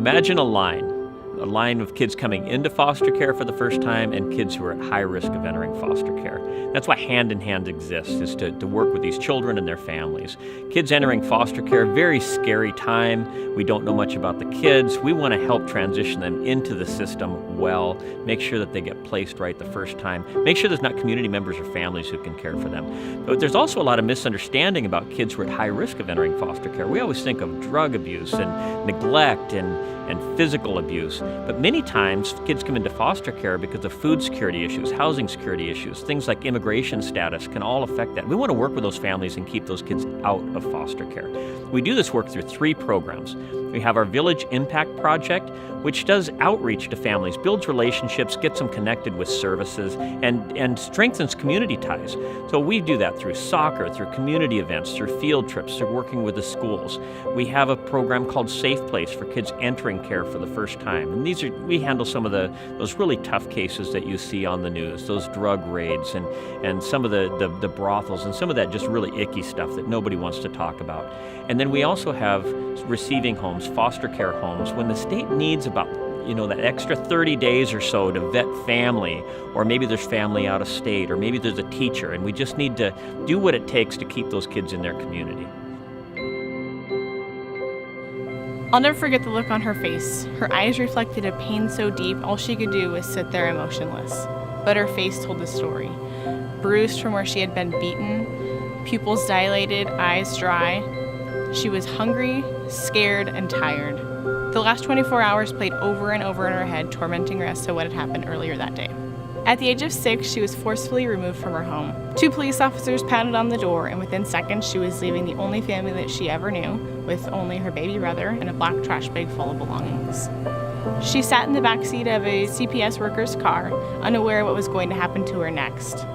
Imagine a line of kids coming into foster care for the first time and kids who are at high risk of entering foster care. That's why Hand in Hand exists, is to work with these children and their families. Kids entering foster care, very scary time. We don't know much about the kids. We want to help transition them into the system well, make sure that they get placed right the first time, make sure there's not community members or families who can care for them. But there's also a lot of misunderstanding about kids who are at high risk of entering foster care. We always think of drug abuse and neglect and physical abuse, but many times kids come into foster care because of food security issues, housing security issues, things like immigration status can all affect that. We want to work with those families and keep those kids out of foster care. We do this work through 3 programs. We have our Village Impact Project, which does outreach to families, builds relationships, gets them connected with services, and strengthens community ties. So we do that through soccer, through community events, through field trips, through working with the schools. We have a program called Safe Place for kids entering care for the first time. And we handle some of those really tough cases that you see on the news, those drug raids and some of the brothels and some of that just really icky stuff that nobody wants to talk about. And then we also have receiving homes, foster care homes, when the state needs about that extra 30 days or so to vet family, or maybe there's family out of state, or maybe there's a teacher, and we just need to do what it takes to keep those kids in their community. I'll never forget the look on her face. Her eyes reflected a pain so deep, all she could do was sit there emotionless. But her face told the story. Bruised from where she had been beaten, pupils dilated, eyes dry. She was hungry, scared, and tired. The last 24 hours played over and over in her head, tormenting her as to what had happened earlier that day. At the age of 6, she was forcefully removed from her home. 2 police officers pounded on the door, and within seconds, she was leaving the only family that she ever knew, with only her baby brother and a black trash bag full of belongings. She sat in the backseat of a CPS worker's car, unaware of what was going to happen to her next.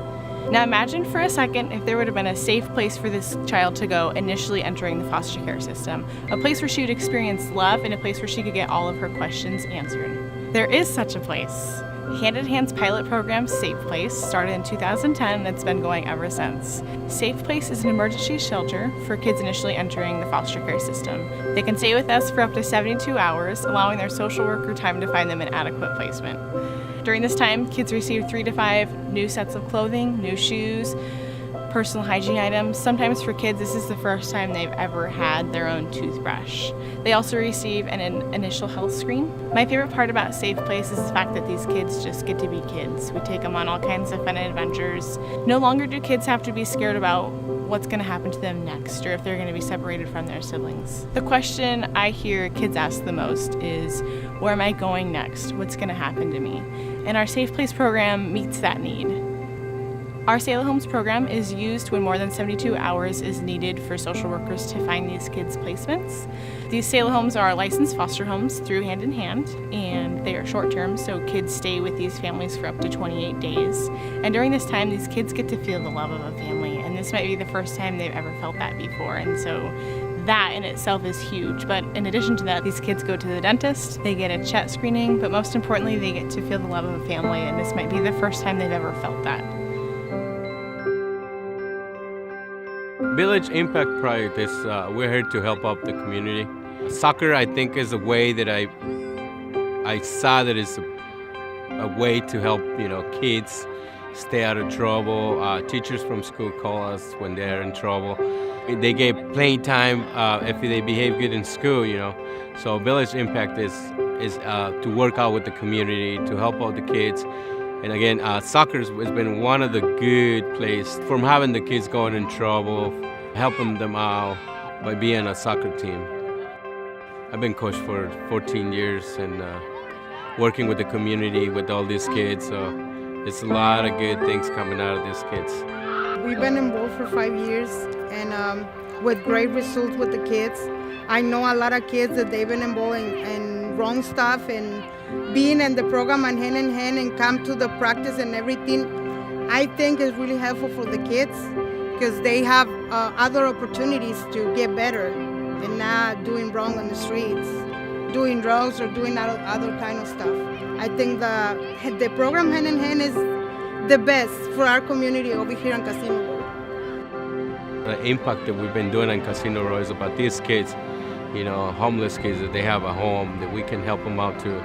Now imagine for a second if there would have been a safe place for this child to go initially entering the foster care system, a place where she would experience love and a place where she could get all of her questions answered. There is such a place. Hand in Hand's pilot program, Safe Place, started in 2010 and it's been going ever since. Safe Place is an emergency shelter for kids initially entering the foster care system. They can stay with us for up to 72 hours, allowing their social worker time to find them an adequate placement. During this time, kids receive 3 to 5 new sets of clothing, new shoes, personal hygiene items. Sometimes for kids, this is the first time they've ever had their own toothbrush. They also receive an initial health screen. My favorite part about Safe Place is the fact that these kids just get to be kids. We take them on all kinds of fun adventures. No longer do kids have to be scared about what's going to happen to them next or if they're going to be separated from their siblings. The question I hear kids ask the most is, where am I going next? What's going to happen to me? And our Safe Place program meets that need. Our Sailor Homes program is used when more than 72 hours is needed for social workers to find these kids placements. These Sailor Homes are licensed foster homes through Hand in Hand, and they are short-term, so kids stay with these families for up to 28 days. And during this time, these kids get to feel the love of a family, and this might be the first time they've ever felt that before, and so that in itself is huge. But in addition to that, these kids go to the dentist, they get a chat screening, but most importantly, they get to feel the love of a family, and this might be the first time they've ever felt that. Village Impact Project is, we're here to help out the community. Soccer, I think, is a way that I saw that is a way to help, kids stay out of trouble. Teachers from school call us when they're in trouble. They get playing time if they behave good in school, So Village Impact is to work out with the community, to help out the kids. And again, soccer has been one of the good places from having the kids going in trouble, helping them out by being a soccer team. I've been coach for 14 years and working with the community with all these kids, so it's a lot of good things coming out of these kids. We've been involved for 5 years and with great results with the kids. I know a lot of kids that they've been involved in wrong stuff, and being in the program and Hand in Hand and come to the practice and everything, I think is really helpful for the kids because they have other opportunities to get better and not doing wrong on the streets, doing drugs or doing other kind of stuff. I think the program Hand in Hand is the best for our community over here on Casino Road. The impact that we've been doing on Casino Road is about these kids. homeless kids that they have a home, that we can help them out to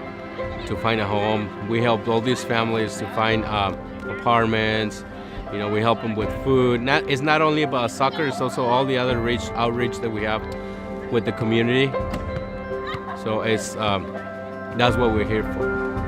find a home. We help all these families to find apartments. We help them with food. It's not only about soccer, it's also all the other outreach that we have with the community. So that's what we're here for.